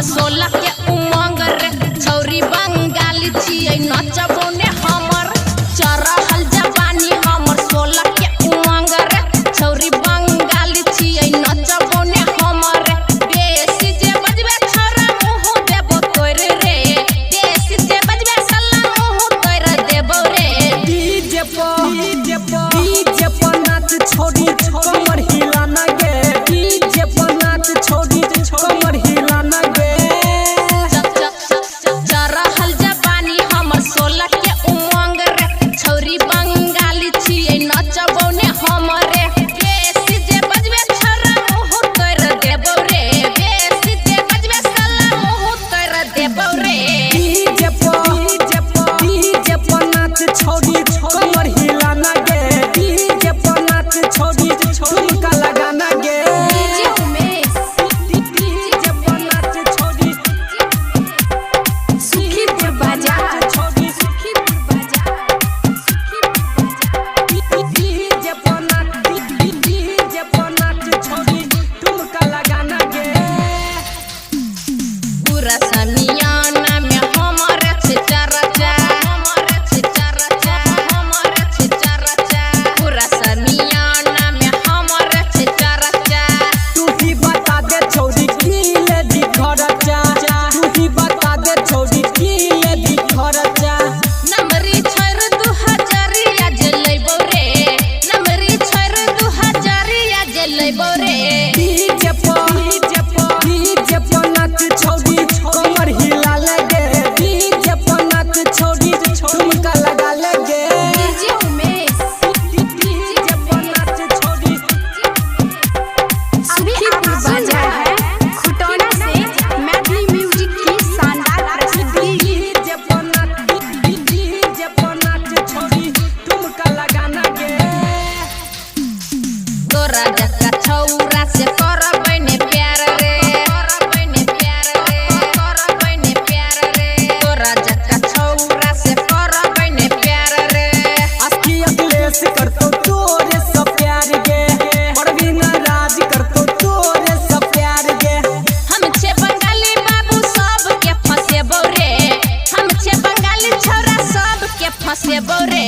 सोलह के उमंग रे छौरी बंगाली छियै नचबो ने हमर चरहल जवानी हमर सोलह के उमंग रे छौरी बंगाली छियै नचबो ने हमर बेसी जे बजबे छोरा मुंह देबो तोर रे बेसी जे बजबे सल्ला मुंह तोर देबो रे डीजे पर नाच छोड़ी कमर हिलाना गे डीजे पर नाच छोड़ी कमर हिलाना गे चरहल जवानी हमर सोलह के उमंग रे छौरी बंगाली छियै नचबो ने हमर बेसी जे बजबे छोरा मुंह तोर देबो रे बेसी जे बजबे सल्ला मुंह तोर देबो रे डीजे पर नाच छोड़ी कमर हिलाना गे डीजे पर नाच छोड़ी ठुमका लगाना गे डीजे उमेश डीजे पर नाच छोड़ी सुखीपुर बाजार सुखीपुर बाजार डीजे पर नाच छोड़ी ठुमका लगाना गे पूरा समियाना में हमर चरचा पूरा समियाना में हमर चरचा तू ही बता दे छोड़ी की ले दी खर्चा तू ही बता दे छोड़ी की ले दी खर्चा नमरी छोर 2000 जे लइबो रे नमरी छोर 2000 जे लइबो रे डीजे पर नाच छोड़ी कमर हिला लगे डीजे पर नाच छोड़ी ठुमका लगा लगे डीजे उमेश डीजे पर नाच छोड़ी सुखीपुर बाजार है खुटौना से मैथिली म्यूजिक की शानदार प्रस्तुति डीजे पर नाच छोड़ी ठुमका लगाना गे तोरा जक्का छौरा से करबै ने प्यार रे तोरा जक्का छौरा से करबै ने प्यार रे अस्की अखिलेश करतो तोरे सब प्यार गे परवीन राज करतो तोरे सब प्यार गे हम छे बंगाली बाबू सब के फसेबो रे हम छे बंगाली छौरा सब के फसेबो रे